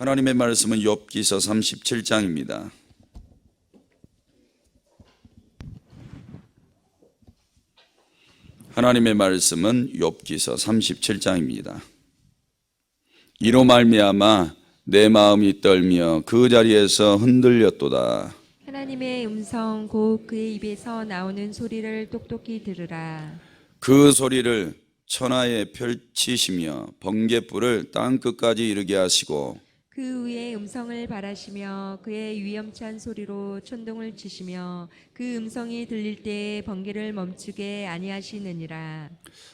하나님의 말씀은 욥기서 37장입니다. 하나님의 말씀은 욥기서 37장입니다. 이로 말미암아 내 마음이 떨며 그 자리에서 흔들렸도다. 하나님의 음성 곧 그의 입에서 나오는 소리를 똑똑히 들으라. 그 소리를 천하에 펼치시며 번갯불을 땅 끝까지 이르게 하시고 그 위에 음성을 바라시며 그의 위엄찬 소리로 천둥을 치시며 그 음성이 들릴 때에 번개를 멈추게 아니하시느니라.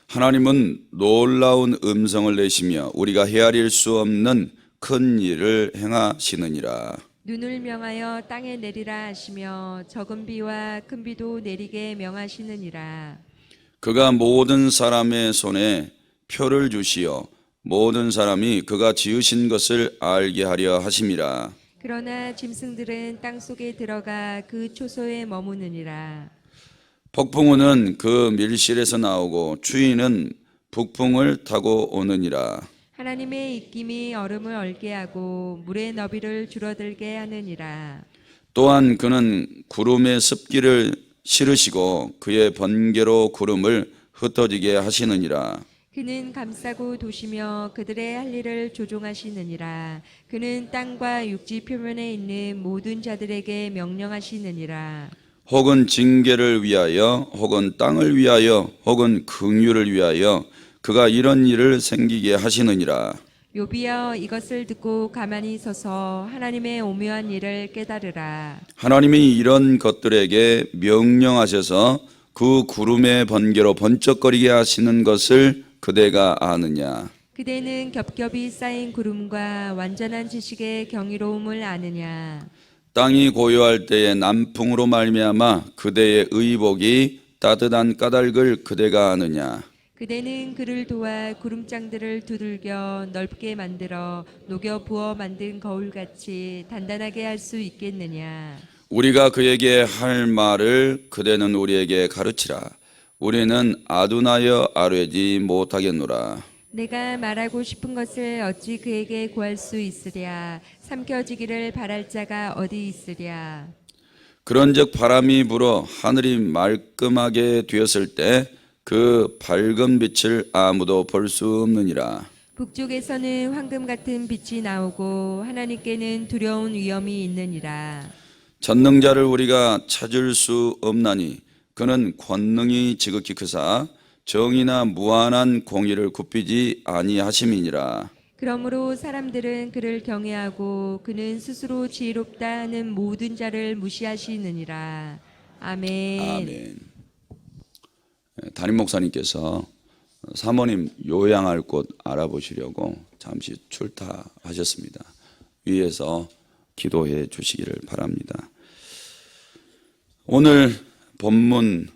하나님은 놀라운 음성을 내시며 우리가 헤아릴 수 없는 큰 일을 행하시느니라. 눈을 명하여 땅에 내리라 하시며 적은 비와 큰 비도 내리게 명하시느니라. 그가 모든 사람의 손에 표를 주시어 모든 사람이 그가 지으신 것을 알게 하려 하심이라. 그러나 짐승들은 땅 속에 들어가 그 초소에 머무느니라. 폭풍우는 그 밀실에서 나오고 추위는 북풍을 타고 오느니라. 하나님의 입김이 얼음을 얼게 하고 물의 너비를 줄어들게 하느니라. 또한 그는 구름의 습기를 실으시고 그의 번개로 구름을 흩어지게 하시느니라. 그는 감싸고 도시며 그들의 할 일을 조종하시느니라. 그는 땅과 육지 표면에 있는 모든 자들에게 명령하시느니라. 혹은 징계를 위하여 혹은 땅을 위하여 혹은 긍휼을 위하여 그가 이런 일을 생기게 하시느니라. 욥이여 이것을 듣고 가만히 서서 하나님의 오묘한 일을 깨달으라. 하나님이 이런 것들에게 명령하셔서 그 구름의 번개로 번쩍거리게 하시는 것을 그대가 아느냐? 그대는 겹겹이 쌓인 구름과 완전한 지식의 경이로움을 아느냐? 땅이 고요할 때에 남풍으로 말미암아 그대의 의복이 따뜻한 까닭을 그대가 아느냐? 그대는 그를 도와 구름장들을 두들겨 넓게 만들어 녹여 부어 만든 거울같이 단단하게 할 수 있겠느냐? 우리가 그에게 할 말을 그대는 우리에게 가르치라. 우리는 아둔하여 아뢰지 못하겠노라. 내가 말하고 싶은 것을 어찌 그에게 구할 수 있으랴? 삼켜지기를 바랄 자가 어디 있으랴? 그런즉 바람이 불어 하늘이 말끔하게 되었을 때 그 밝은 빛을 아무도 볼 수 없느니라. 북쪽에서는 황금 같은 빛이 나오고 하나님께는 두려운 위엄이 있느니라. 전능자를 우리가 찾을 수 없나니 그는 권능이 지극히 크사 정의나 무한한 공의를 굽히지 아니하심이니라. 그러므로 사람들은 그를 경외하고 그는 스스로 지혜롭다 하는 모든 자를 무시하시느니라. 아멘. 아멘. 담임 목사님께서 사모님 요양할 곳 알아보시려고 잠시 출타하셨습니다. 위에서 기도해 주시기를 바랍니다. 오늘 본문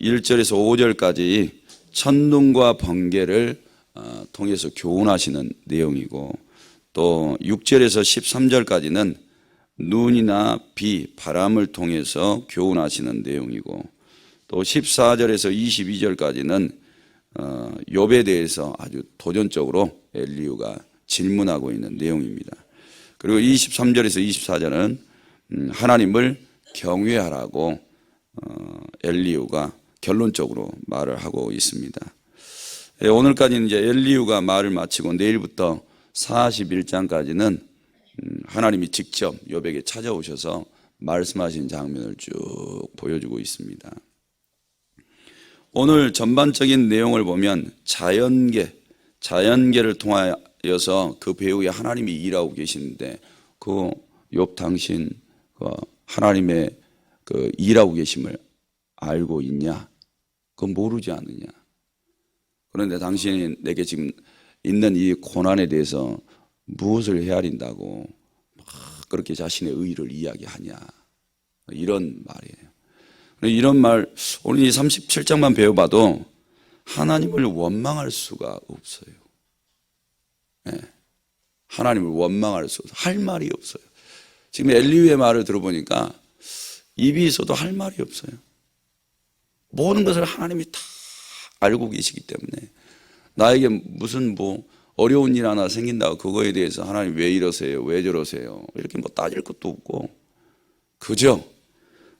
1절에서 5절까지 천둥과 번개를 통해서 교훈하시는 내용이고, 또 6절에서 13절까지는 눈이나 비, 바람을 통해서 교훈하시는 내용이고, 또 14절에서 22절까지는 욥에 대해서 아주 도전적으로 엘리후가 질문하고 있는 내용입니다. 그리고 23절에서 24절은 하나님을 경외하라고 엘리후가 결론적으로 말을 하고 있습니다. 오늘까지는 이제 엘리후가 말을 마치고 내일부터 41장까지는 하나님이 직접 욥에게 찾아오셔서 말씀하신 장면을 쭉 보여주고 있습니다. 오늘 전반적인 내용을 보면 자연계를 통하여서 그 배후에 하나님이 일하고 계시는데, 그 욥 당신 하나님의 그 일하고 계심을 알고 있냐? 그건 모르지 않느냐? 그런데 당신이 내게 지금 있는 이 고난에 대해서 무엇을 헤아린다고 막 그렇게 자신의 의의를 이야기하냐? 이런 말이에요. 이런 말, 오늘 이 37장만 배워봐도 하나님을 원망할 수가 없어요. 네. 하나님을 원망할 수 없어요. 할 말이 없어요. 지금 엘리후의 말을 들어보니까 입이 있어도 할 말이 없어요. 모든 것을 하나님이 다 알고 계시기 때문에 나에게 무슨 어려운 일 하나 생긴다고 그거에 대해서 하나님 왜 이러세요? 왜 저러세요? 이렇게 뭐 따질 것도 없고, 그저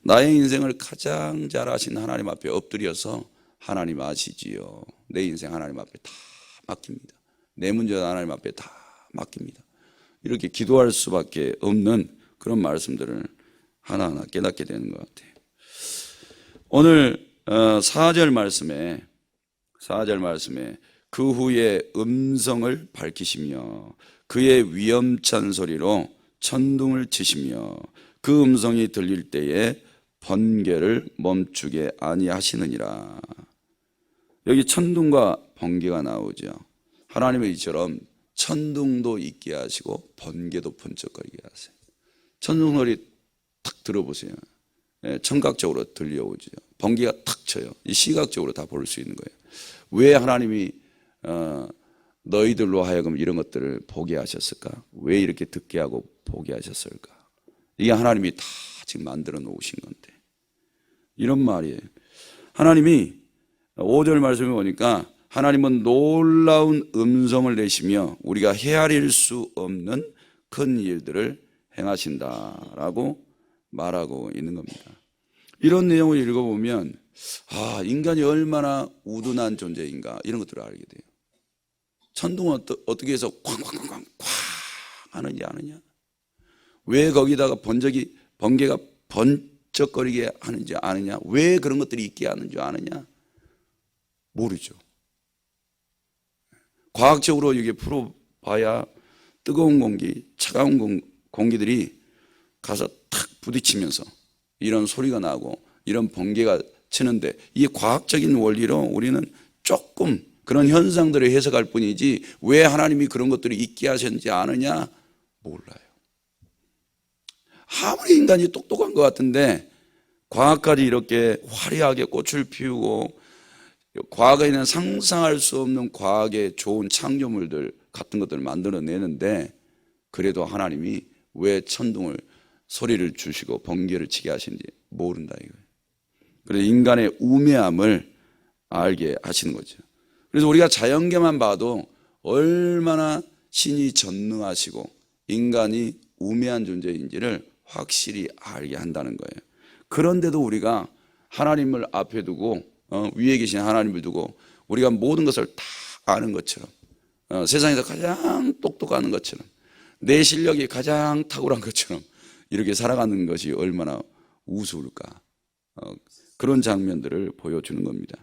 나의 인생을 가장 잘 아신 하나님 앞에 엎드려서 하나님 아시지요. 내 인생 하나님 앞에 다 맡깁니다. 내 문제도 하나님 앞에 다 맡깁니다. 이렇게 기도할 수밖에 없는 그런 말씀들을 하나하나 깨닫게 되는 것 같아요. 오늘 4절 말씀에 그 후에 음성을 밝히시며 그의 위엄찬 소리로 천둥을 치시며 그 음성이 들릴 때에 번개를 멈추게 아니하시느니라. 여기 천둥과 번개가 나오죠. 하나님은 이처럼 천둥도 있게 하시고 번개도 번쩍거리게 하세요. 천둥 소리 탁 들어보세요. 청각적으로 들려오죠. 번개가 탁 쳐요. 시각적으로 다 볼 수 있는 거예요. 왜 하나님이 너희들로 하여금 이런 것들을 보게 하셨을까? 왜 이렇게 듣게 하고 보게 하셨을까? 이게 하나님이 다 지금 만들어 놓으신 건데, 이런 말이에요. 하나님이 5절 말씀에 보니까 하나님은 놀라운 음성을 내시며 우리가 헤아릴 수 없는 큰 일들을 행하신다라고 말하고 있는 겁니다. 이런 내용을 읽어보면 인간이 얼마나 우둔한 존재인가 이런 것들을 알게 돼요. 천둥은 어떻게 해서 쾅쾅쾅쾅 하는지 아느냐? 왜 거기다가 번개가 번쩍거리게 하는지 아느냐? 왜 그런 것들이 있게 하는지 아느냐? 모르죠. 과학적으로 이게 풀어봐야 뜨거운 공기, 차가운 공기들이 가서 탁 부딪히면서 이런 소리가 나고 이런 번개가 치는데, 이 과학적인 원리로 우리는 조금 그런 현상들을 해석할 뿐이지 왜 하나님이 그런 것들을 있게 하셨는지 아느냐? 몰라요. 아무리 인간이 똑똑한 것 같은데 과학까지 이렇게 화려하게 꽃을 피우고 과거에는 상상할 수 없는 과학의 좋은 창조물들 같은 것들을 만들어내는데, 그래도 하나님이 왜 천둥을 소리를 주시고 번개를 치게 하시는지 모른다 이거예요. 그래서 인간의 우매함을 알게 하시는 거죠. 그래서 우리가 자연계만 봐도 얼마나 신이 전능하시고 인간이 우매한 존재인지를 확실히 알게 한다는 거예요. 그런데도 우리가 하나님을 앞에 두고 위에 계신 하나님을 두고 우리가 모든 것을 다 아는 것처럼, 세상에서 가장 똑똑한 것처럼, 내 실력이 가장 탁월한 것처럼 이렇게 살아가는 것이 얼마나 우스울까. 그런 장면들을 보여주는 겁니다.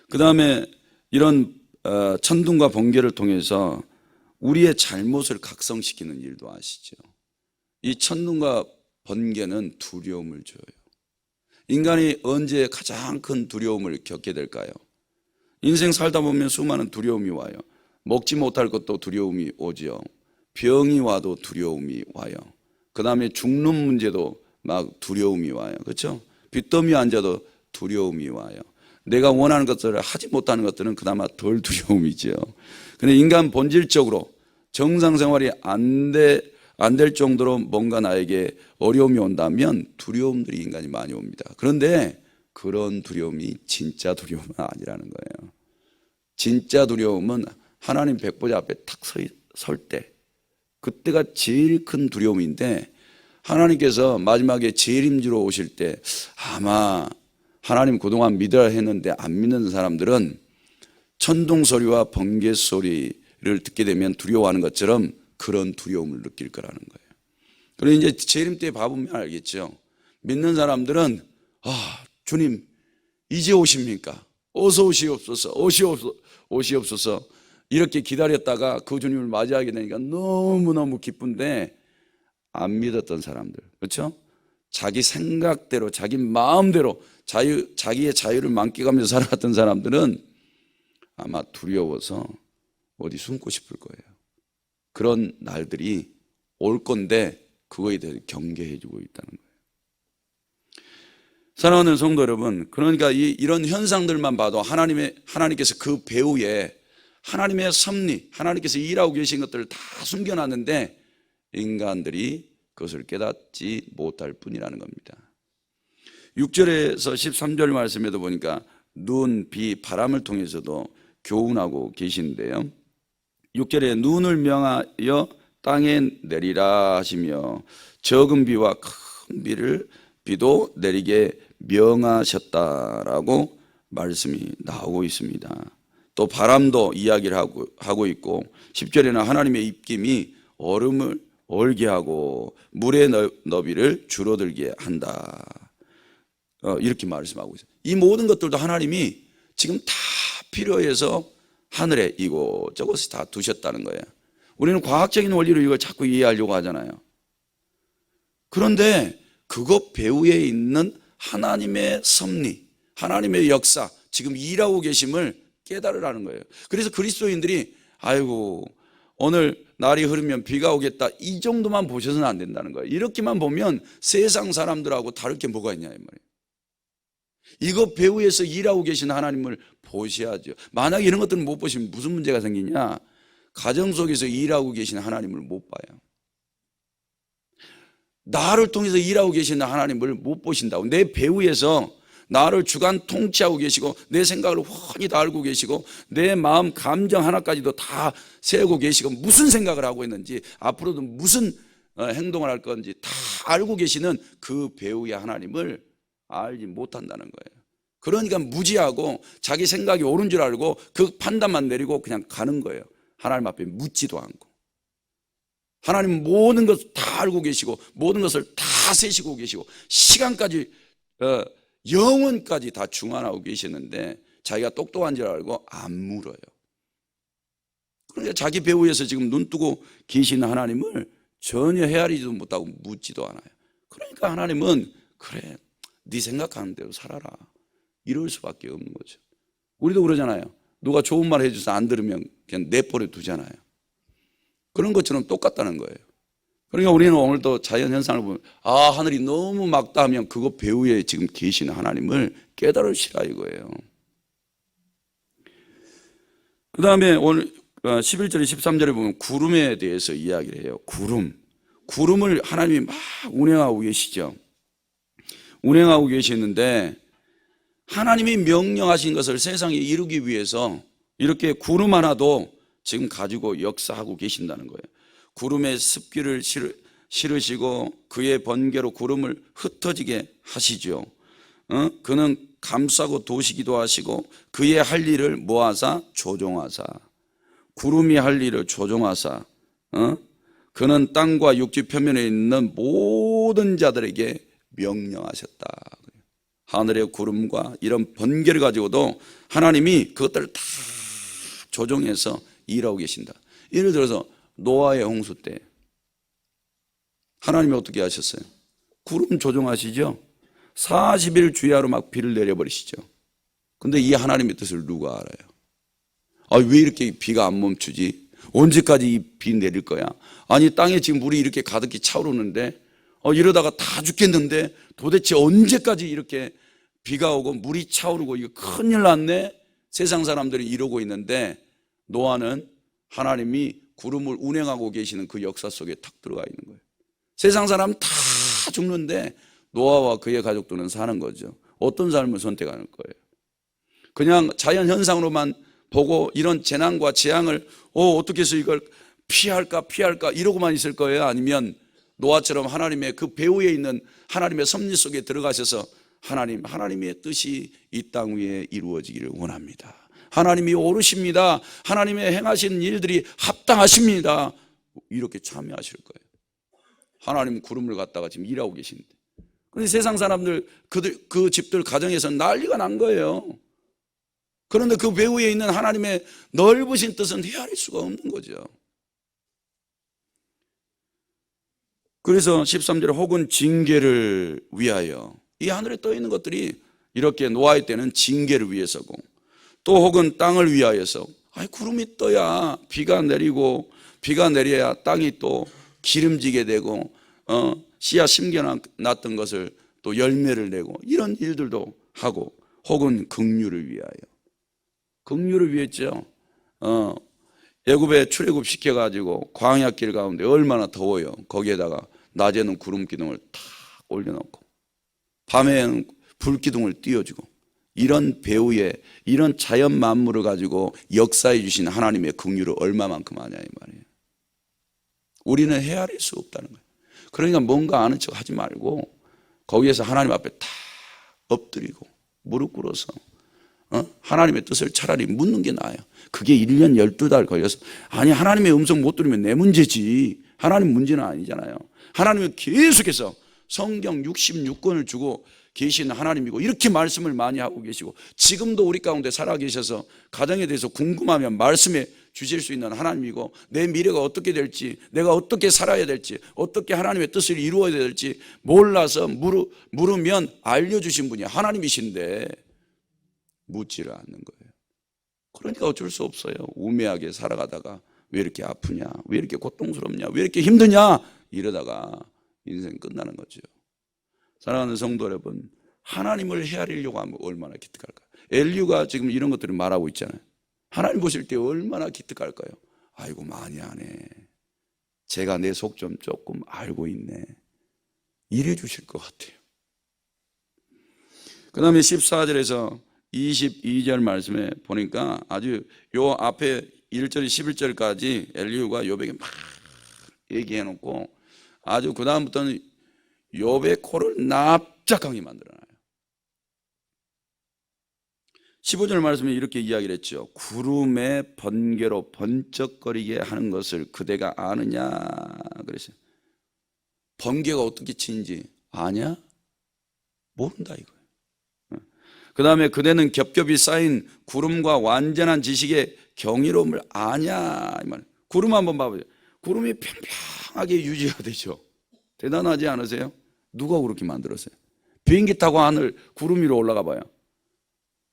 그 다음에 이런 천둥과 번개를 통해서 우리의 잘못을 각성시키는 일도 아시죠. 이 천둥과 번개는 두려움을 줘요. 인간이 언제 가장 큰 두려움을 겪게 될까요? 인생 살다 보면 수많은 두려움이 와요. 먹지 못할 것도 두려움이 오죠. 병이 와도 두려움이 와요. 그 다음에 죽는 문제도 막 두려움이 와요. 그렇죠? 빚더미 앉아도 두려움이 와요. 내가 원하는 것들을 하지 못하는 것들은 그나마 덜 두려움이죠. 근데 인간 본질적으로 정상 생활이 안 될 정도로 뭔가 나에게 어려움이 온다면 두려움들이 인간이 많이 옵니다. 그런데 그런 두려움이 진짜 두려움은 아니라는 거예요. 진짜 두려움은 하나님 백보자 앞에 탁 설 때, 그때가 제일 큰 두려움인데, 하나님께서 마지막에 재림주로 오실 때 아마 하나님 그동안 믿어야 했는데 안 믿는 사람들은 천둥 소리와 번개 소리를 듣게 되면 두려워하는 것처럼 그런 두려움을 느낄 거라는 거예요. 그리고 이제 재림 때 봐보면 알겠죠. 믿는 사람들은 주님 이제 오십니까? 어서 오시옵소서, 오시옵소서 이렇게 기다렸다가 그 주님을 맞이하게 되니까 너무너무 기쁜데, 안 믿었던 사람들, 그렇죠? 자기 생각대로 자기 마음대로 자기의 자유를 만끽하면서 살아갔던 사람들은 아마 두려워서 어디 숨고 싶을 거예요. 그런 날들이 올 건데 그거에 대해서 경계해 주고 있다는 거예요. 사랑하는 성도 여러분, 그러니까 이런 현상들만 봐도 하나님께서 그 배후에 하나님의 섭리, 하나님께서 일하고 계신 것들을 다 숨겨놨는데 인간들이 그것을 깨닫지 못할 뿐이라는 겁니다. 6절에서 13절 말씀에도 보니까 눈, 비, 바람을 통해서도 교훈하고 계시는데요. 6절에 눈을 명하여 땅에 내리라 하시며 적은 비와 큰 비도 내리게 명하셨다라고 말씀이 나오고 있습니다. 또 바람도 이야기를 하고 있고 10절에는 하나님의 입김이 얼음을 얼게 하고 물의 너비를 줄어들게 한다. 이렇게 말씀하고 있어요. 이 모든 것들도 하나님이 지금 다 필요해서 하늘에 이곳저곳에 다 두셨다는 거예요. 우리는 과학적인 원리로 이걸 자꾸 이해하려고 하잖아요. 그런데 그것 배후에 있는 하나님의 섭리, 하나님의 역사, 지금 일하고 계심을 깨달으라는 거예요. 그래서 그리스도인들이 아이고 오늘 날이 흐르면 비가 오겠다 이 정도만 보셔서는 안 된다는 거예요. 이렇게만 보면 세상 사람들하고 다를 게 뭐가 있냐 이 말이에요. 이거 배후에서 일하고 계신 하나님을 보셔야죠. 만약에 이런 것들을 못 보시면 무슨 문제가 생기냐? 가정 속에서 일하고 계신 하나님을 못 봐요. 나를 통해서 일하고 계시는 하나님을 못 보신다고. 내 배후에서 나를 주관 통치하고 계시고 내 생각을 훤히 다 알고 계시고 내 마음 감정 하나까지도 다 세우고 계시고 무슨 생각을 하고 있는지 앞으로도 무슨 행동을 할 건지 다 알고 계시는 그 배후의 하나님을 알지 못한다는 거예요. 그러니까 무지하고 자기 생각이 옳은 줄 알고 그 판단만 내리고 그냥 가는 거예요. 하나님 앞에 묻지도 않고. 하나님 모든 것을 다 알고 계시고 모든 것을 다 세시고 계시고 시간까지 영원까지 다 중환하고 계시는데 자기가 똑똑한 줄 알고 안 물어요. 그러니까 자기 배후에서 지금 눈 뜨고 계시는 하나님을 전혀 헤아리지도 못하고 묻지도 않아요. 그러니까 하나님은 그래 네 생각하는 대로 살아라 이럴 수밖에 없는 거죠. 우리도 그러잖아요. 누가 좋은 말 해줘서 안 들으면 그냥 내버려 두잖아요. 그런 것처럼 똑같다는 거예요. 그러니까 우리는 오늘도 자연현상을 보면 하늘이 너무 맑다 하면 그거 배후에 지금 계시는 하나님을 깨달으시라 이거예요. 그 다음에 오늘 11절에 13절에 보면 구름에 대해서 이야기를 해요. 구름을 하나님이 막 운행하고 계시죠. 운행하고 계시는데 하나님이 명령하신 것을 세상에 이루기 위해서 이렇게 구름 하나도 지금 가지고 역사하고 계신다는 거예요. 구름에 습기를 실으시고 그의 번개로 구름을 흩어지게 하시죠. 그는 감싸고 도시기도 하시고 그의 할 일을 모아사 조종하사 구름이 할 일을 조종하사 그는 땅과 육지 표면에 있는 모든 자들에게 명령하셨다. 하늘의 구름과 이런 번개를 가지고도 하나님이 그것들을 다 조종해서 일하고 계신다. 예를 들어서 노아의 홍수 때 하나님이 어떻게 하셨어요? 구름 조종하시죠. 40일 주야로 막 비를 내려버리시죠. 근데 이 하나님의 뜻을 누가 알아요? 왜 이렇게 비가 안 멈추지? 언제까지 이 비 내릴 거야? 아니 땅에 지금 물이 이렇게 가득히 차오르는데 이러다가 다 죽겠는데 도대체 언제까지 이렇게 비가 오고 물이 차오르고 이거 큰일 났네? 세상 사람들이 이러고 있는데 노아는 하나님이 구름을 운행하고 계시는 그 역사 속에 탁 들어가 있는 거예요. 세상 사람 다 죽는데 노아와 그의 가족들은 사는 거죠. 어떤 삶을 선택하는 거예요? 그냥 자연 현상으로만 보고 이런 재난과 재앙을 어떻게 해서 이걸 피할까 이러고만 있을 거예요? 아니면 노아처럼 하나님의 그 배후에 있는 하나님의 섭리 속에 들어가셔서 하나님의 뜻이 이 땅 위에 이루어지기를 원합니다. 하나님이 옳으십니다. 하나님의 행하신 일들이 합당하십니다. 이렇게 참여하실 거예요. 하나님은 구름을 갖다가 지금 일하고 계신데. 그런데 세상 사람들, 그 집들 가정에서 난리가 난 거예요. 그런데 그 배후에 있는 하나님의 넓으신 뜻은 헤아릴 수가 없는 거죠. 그래서 13절에 혹은 징계를 위하여, 이 하늘에 떠 있는 것들이 이렇게 노아의 때는 징계를 위해서고, 또 혹은 땅을 위하여서 구름이 떠야 비가 내리고 비가 내려야 땅이 또 기름지게 되고 씨앗 심겨놨던 것을 또 열매를 내고 이런 일들도 하고, 혹은 긍휼을 위하여. 긍휼을 위했죠. 애굽에 출애굽 시켜가지고 광야길 가운데 얼마나 더워요. 거기에다가 낮에는 구름 기둥을 탁 올려놓고 밤에는 불 기둥을 띄워주고 이런 배후에 이런 자연 만물을 가지고 역사해 주신 하나님의 긍휼을 얼마만큼 아냐 이 말이에요. 우리는 헤아릴 수 없다는 거예요. 그러니까 뭔가 아는 척 하지 말고 거기에서 하나님 앞에 다 엎드리고 무릎 꿇어서 하나님의 뜻을 차라리 묻는 게 나아요. 그게 1년 12달 걸려서 아니 하나님의 음성 못 들으면 내 문제지. 하나님 문제는 아니잖아요. 하나님은 계속해서 성경 66권을 주고 계신 하나님이고 이렇게 말씀을 많이 하고 계시고 지금도 우리 가운데 살아계셔서 가정에 대해서 궁금하면 말씀해 주실 수 있는 하나님이고 내 미래가 어떻게 될지 내가 어떻게 살아야 될지 어떻게 하나님의 뜻을 이루어야 될지 몰라서 물으면 알려주신 분이 하나님이신데 묻지를 않는 거예요. 그러니까 어쩔 수 없어요. 우매하게 살아가다가 왜 이렇게 아프냐 왜 이렇게 고통스럽냐 왜 이렇게 힘드냐 이러다가 인생 끝나는 거죠. 사랑하는 성도 여러분, 하나님을 헤아리려고 하면 얼마나 기특할까요? 엘리야가 지금 이런 것들을 말하고 있잖아요. 하나님 보실 때 얼마나 기특할까요? 아이고 많이 하네. 제가 내 속 좀 조금 알고 있네. 이래 주실 것 같아요. 그 다음에 14절에서 22절 말씀에 보니까 아주 요 앞에 1절 11절까지 엘리야가 욥에게 막 얘기해 놓고 아주 그 다음부터는 욥의 코를 납작하게 만들어놔요. 15절 말씀에 이렇게 이야기를 했죠. 구름의 번개로 번쩍거리게 하는 것을 그대가 아느냐 그랬어요. 번개가 어떻게 치는지 아냐? 모른다 이거예요. 그 다음에 그대는 겹겹이 쌓인 구름과 완전한 지식의 경이로움을 아냐 이 말. 구름 한번 봐보세요. 구름이 평평하게 유지가 되죠. 대단하지 않으세요? 누가 그렇게 만들었어요? 비행기 타고 하늘 구름 위로 올라가 봐요.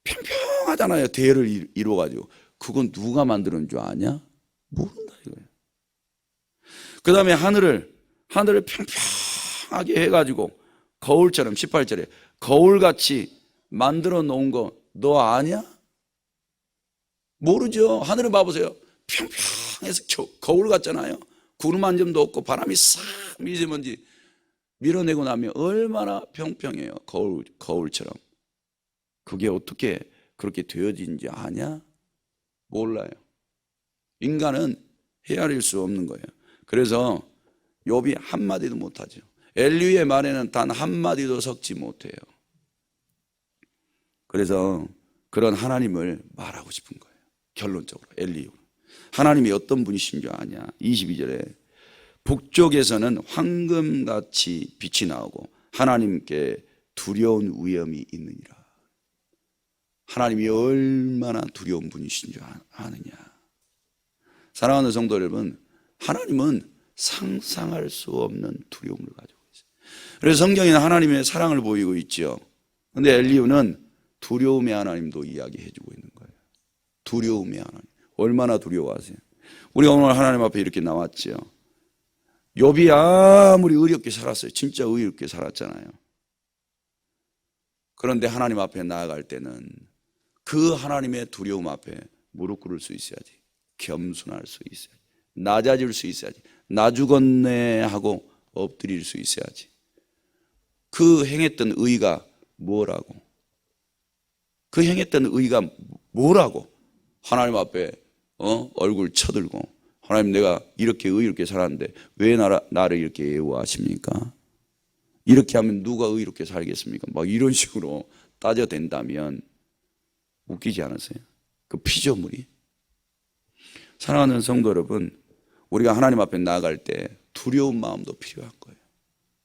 평평하잖아요. 대를 이루어가지고. 그건 누가 만드는 줄 아냐? 모른다 이거예요. 그 다음에 하늘을 평평하게 해가지고 거울처럼 18절에 거울같이 만들어 놓은 거 너 아냐? 모르죠. 하늘을 봐보세요. 평평해서 거울 같잖아요. 구름 한 점도 없고 바람이 싹 미세먼지 밀어내고 나면 얼마나 평평해요. 거울처럼. 그게 어떻게 그렇게 되어진지 아냐? 몰라요. 인간은 헤아릴 수 없는 거예요. 그래서 욥이 한마디도 못하죠. 엘리야의 말에는 단 한마디도 섞지 못해요. 그래서 그런 하나님을 말하고 싶은 거예요. 결론적으로 엘리야. 하나님이 어떤 분이신 줄 아냐? 22절에 북쪽에서는 황금같이 빛이 나오고 하나님께 두려운 위엄이 있느니라. 하나님이 얼마나 두려운 분이신 줄 아느냐. 사랑하는 성도 여러분, 하나님은 상상할 수 없는 두려움을 가지고 있어요. 그래서 성경에는 하나님의 사랑을 보이고 있죠. 그런데 엘리야는 두려움의 하나님도 이야기해주고 있는 거예요. 두려움의 하나님. 얼마나 두려워하세요? 우리가 오늘 하나님 앞에 이렇게 나왔죠. 욥이 아무리 의롭게 살았어요. 진짜 의롭게 살았잖아요. 그런데 하나님 앞에 나아갈 때는 그 하나님의 두려움 앞에 무릎 꿇을 수 있어야지. 겸손할 수 있어야지. 낮아질 수 있어야지. 나 죽었네 하고 엎드릴 수 있어야지. 그 행했던 의가 뭐라고? 그 행했던 의가 뭐라고? 하나님 앞에 얼굴 쳐들고 하나님 내가 이렇게 의롭게 살았는데 왜 나를 이렇게 애워하십니까? 이렇게 하면 누가 의롭게 살겠습니까? 막 이런 식으로 따져댄다면 웃기지 않으세요? 그 피조물이. 사랑하는 성도 여러분, 우리가 하나님 앞에 나아갈 때 두려운 마음도 필요한 거예요.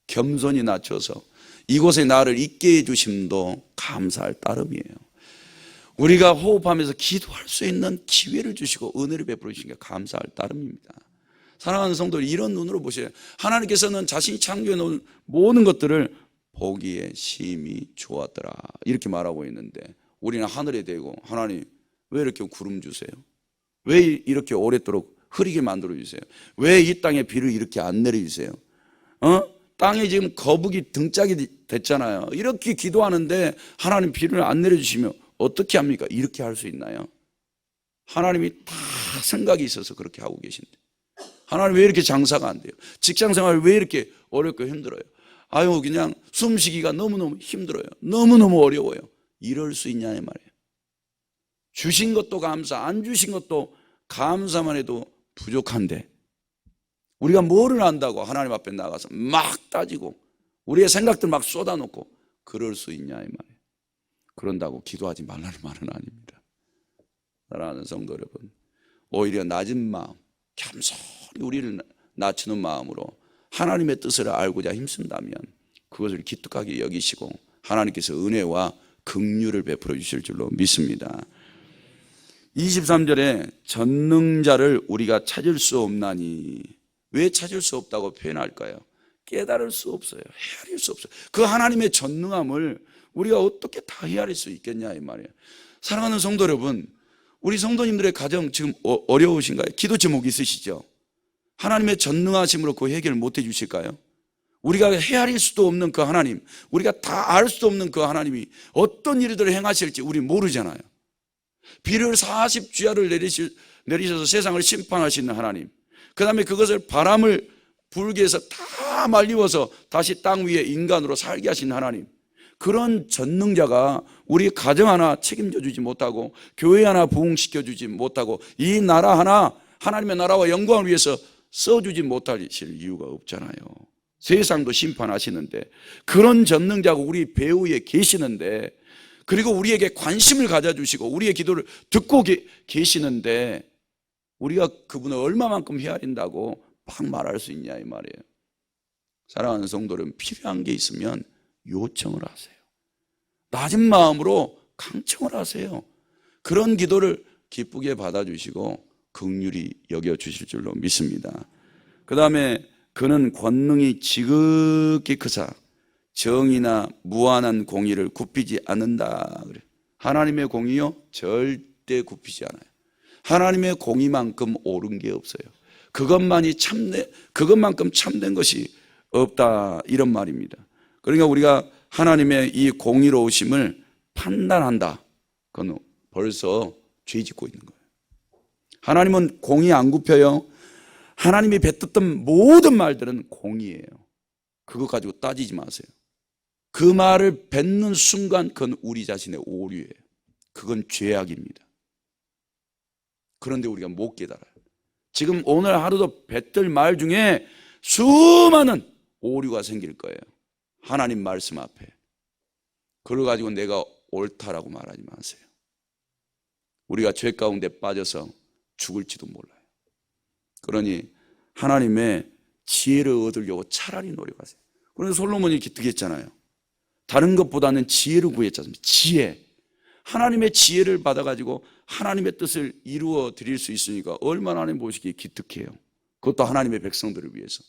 겸손히 낮춰서 이곳에 나를 있게 해주심도 감사할 따름이에요. 우리가 호흡하면서 기도할 수 있는 기회를 주시고 은혜를 베풀으신 게 감사할 따름입니다. 사랑하는 성도들, 이런 눈으로 보세요. 하나님께서는 자신이 창조해 놓은 모든 것들을 보기에 심히 좋았더라 이렇게 말하고 있는데 우리는 하늘에 대고 하나님 왜 이렇게 구름 주세요? 왜 이렇게 오랫도록 흐리게 만들어 주세요? 왜 이 땅에 비를 이렇게 안 내려주세요? 땅에 지금 거북이 등짝이 됐잖아요. 이렇게 기도하는데 하나님 비를 안 내려주시면 어떻게 합니까? 이렇게 할 수 있나요? 하나님이 다 생각이 있어서 그렇게 하고 계신데 하나님 왜 이렇게 장사가 안 돼요? 직장생활 왜 이렇게 어렵고 힘들어요? 아유 그냥 숨쉬기가 너무너무 힘들어요. 너무너무 어려워요. 이럴 수 있냐 이 말이에요. 주신 것도 감사, 안 주신 것도 감사만 해도 부족한데 우리가 뭐를 안다고 하나님 앞에 나가서 막 따지고 우리의 생각들 막 쏟아놓고 그럴 수 있냐 이 말이에요. 그런다고 기도하지 말라는 말은 아닙니다. 사랑하는 성도 여러분, 오히려 낮은 마음, 겸손히 우리를 낮추는 마음으로 하나님의 뜻을 알고자 힘쓴다면 그것을 기특하게 여기시고 하나님께서 은혜와 긍휼을 베풀어 주실 줄로 믿습니다. 23절에 전능자를 우리가 찾을 수 없나니, 왜 찾을 수 없다고 표현할까요? 깨달을 수 없어요. 헤아릴 수 없어요. 그 하나님의 전능함을 우리가 어떻게 다 헤아릴 수 있겠냐 이 말이에요. 사랑하는 성도 여러분, 우리 성도님들의 가정 지금 어려우신가요? 기도 제목 있으시죠? 하나님의 전능하심으로 그 해결 못 해주실까요? 우리가 헤아릴 수도 없는 그 하나님, 우리가 다 알 수도 없는 그 하나님이 어떤 일들을 행하실지 우리 모르잖아요. 비를 40주야를 내리셔서 세상을 심판하시는 하나님, 그 다음에 그것을 바람을 불게 해서 다 말리워서 다시 땅 위에 인간으로 살게 하신 하나님, 그런 전능자가 우리 가정 하나 책임져 주지 못하고 교회 하나 부흥시켜 주지 못하고 이 나라 하나 하나님의 나라와 영광을 위해서 써주지 못하실 이유가 없잖아요. 세상도 심판하시는데, 그런 전능자가 우리 배후에 계시는데, 그리고 우리에게 관심을 가져주시고 우리의 기도를 듣고 계시는데 우리가 그분을 얼마만큼 헤아린다고 막 말할 수 있냐 이 말이에요. 사랑하는 성도들은 필요한 게 있으면 요청을 하세요. 낮은 마음으로 강청을 하세요. 그런 기도를 기쁘게 받아주시고 긍휼히 여겨주실 줄로 믿습니다. 그 다음에 그는 권능이 지극히 크사 정의나 무한한 공의를 굽히지 않는다. 하나님의 공의요 절대 굽히지 않아요. 하나님의 공의만큼 옳은 게 없어요. 그것만큼 참된 것이 없다, 이런 말입니다. 그러니까 우리가 하나님의 이 공의로우심을 판단한다, 그건 벌써 죄 짓고 있는 거예요. 하나님은 공의 안 굽혀요. 하나님이 뱉었던 모든 말들은 공의예요. 그것 가지고 따지지 마세요. 그 말을 뱉는 순간 그건 우리 자신의 오류예요. 그건 죄악입니다. 그런데 우리가 못 깨달아요. 지금 오늘 하루도 뱉을 말 중에 수많은 오류가 생길 거예요. 하나님 말씀 앞에. 그걸 가지고 내가 옳다라고 말하지 마세요. 우리가 죄 가운데 빠져서 죽을지도 몰라요. 그러니 하나님의 지혜를 얻으려고 차라리 노력하세요. 그래서 솔로몬이 기특했잖아요. 다른 것보다는 지혜를 구했지 않습니까? 지혜. 하나님의 지혜를 받아가지고 하나님의 뜻을 이루어 드릴 수 있으니까 얼마나 하나님 보시기에 기특해요. 그것도 하나님의 백성들을 위해서.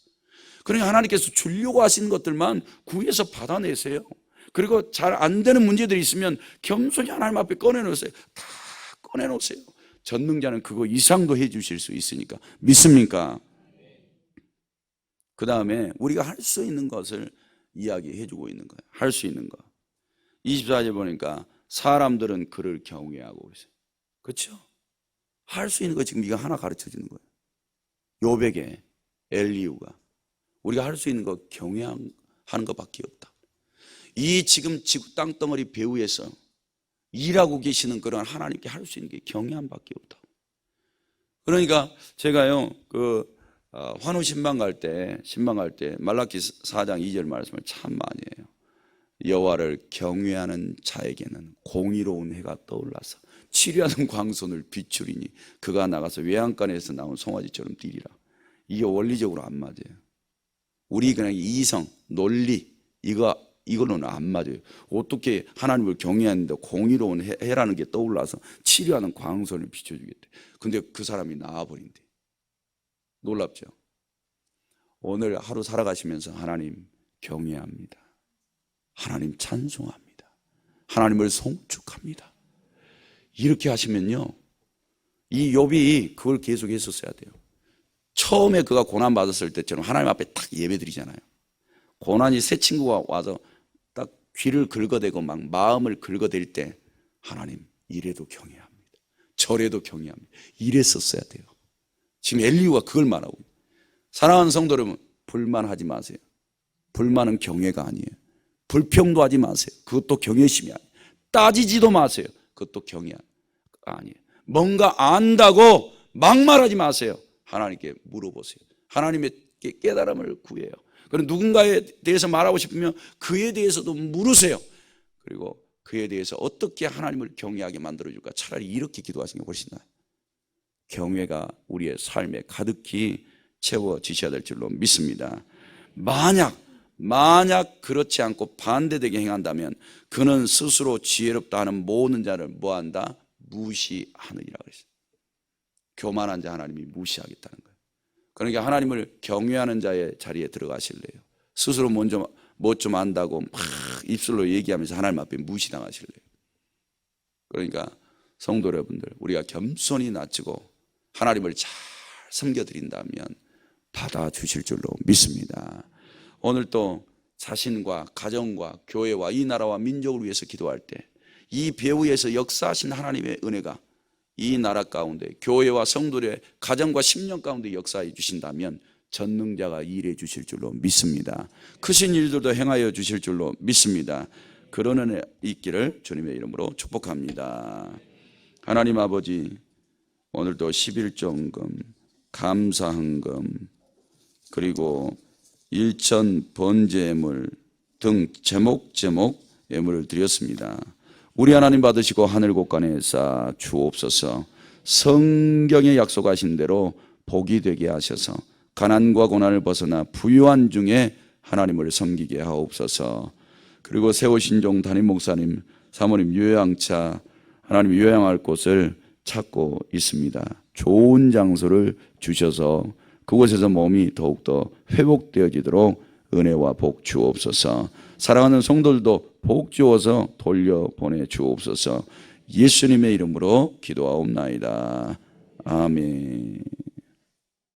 그러니까 하나님께서 주려고 하시는 것들만 구해서 받아내세요. 그리고 잘 안 되는 문제들이 있으면 겸손히 하나님 앞에 꺼내놓으세요. 다 꺼내놓으세요. 전능자는 그거 이상도 해 주실 수 있으니까. 믿습니까? 그 다음에 우리가 할 수 있는 것을 이야기해 주고 있는 거예요. 할 수 있는 거. 24절 보니까 사람들은 그를 경외하고 있어요. 그렇죠? 할 수 있는 거 지금 이거 하나 가르쳐 주는 거예요. 요백의 엘리후가 우리가 할 수 있는 거 경외하는 것밖에 없다. 이 지금 지구 땅덩어리 배후에서 일하고 계시는 그런 하나님께 할 수 있는 게 경외함밖에 없다. 그러니까 제가요 환우 신방 갈 때 말라기 4장 2절 말씀을 참 많이 해요. 여호와를 경외하는 자에게는 공의로운 해가 떠올라서 치료하는 광선을 비추리니 그가 나가서 외양간에서 나온 송아지처럼 뛰리라. 이게 원리적으로 안 맞아요. 우리 그냥 이성, 논리 이걸로는 안 맞아요. 어떻게 하나님을 경외하는데 공의로운 해라는 게 떠올라서 치료하는 광선을 비춰주겠대. 근데 그 사람이 나와버린대. 놀랍죠? 오늘 하루 살아가시면서 하나님 경외합니다. 하나님 찬송합니다. 하나님을 송축합니다. 이렇게 하시면요, 이 욥이 그걸 계속 했었어야 돼요. 처음에 그가 고난받았을 때처럼 하나님 앞에 딱 예배드리잖아요. 고난이 새 친구가 와서 딱 귀를 긁어대고 막 마음을 긁어댈 때 하나님 이래도 경외합니다. 저래도 경외합니다. 이랬었어야 돼요. 지금 엘리후가 그걸 말하고 있어요. 사랑하는 성도 여러분, 불만하지 마세요. 불만은 경외가 아니에요. 불평도 하지 마세요. 그것도 경외심이 아니에요. 따지지도 마세요. 그것도 경외 아니에요. 뭔가 안다고 막말하지 마세요. 하나님께 물어보세요. 하나님께 깨달음을 구해요. 그리고 누군가에 대해서 말하고 싶으면 그에 대해서도 물으세요. 그리고 그에 대해서 어떻게 하나님을 경외하게 만들어줄까? 차라리 이렇게 기도하시는 게 훨씬 나아요. 경외가 우리의 삶에 가득히 채워지셔야 될 줄로 믿습니다. 만약 그렇지 않고 반대되게 행한다면 그는 스스로 지혜롭다 하는 모든 자를 뭐한다? 무시하느니라 그랬어요. 교만한 자 하나님이 무시하겠다는 거예요. 그러니까 하나님을 경외하는 자의 자리에 들어가실래요? 스스로 먼저 뭐 좀 안다고 막 입술로 얘기하면서 하나님 앞에 무시당하실래요? 그러니까 성도 여러분들, 우리가 겸손히 낮추고 하나님을 잘 섬겨드린다면 받아주실 줄로 믿습니다. 오늘 또 자신과 가정과 교회와 이 나라와 민족을 위해서 기도할 때 이 배후에서 역사하신 하나님의 은혜가 이 나라 가운데 교회와 성도의 가정과 심령 가운데 역사해 주신다면 전능자가 일해 주실 줄로 믿습니다. 크신 일들도 행하여 주실 줄로 믿습니다. 그런 은혜 있기를 주님의 이름으로 축복합니다. 하나님 아버지, 오늘도 11조헌금, 감사헌금, 그리고 일천 번제물 등 제목 예물을 드렸습니다. 우리 하나님 받으시고 하늘 곳간에 쌓아 주옵소서. 성경에 약속하신 대로 복이 되게 하셔서 가난과 고난을 벗어나 부유한 중에 하나님을 섬기게 하옵소서. 그리고 세우신 종 담임 목사님, 사모님 요양차, 하나님 요양할 곳을 찾고 있습니다. 좋은 장소를 주셔서 그곳에서 몸이 더욱더 회복되어지도록 은혜와 복 주옵소서. 사랑하는 성도들도 복 주어서 돌려보내 주옵소서. 예수님의 이름으로 기도하옵나이다. 아멘.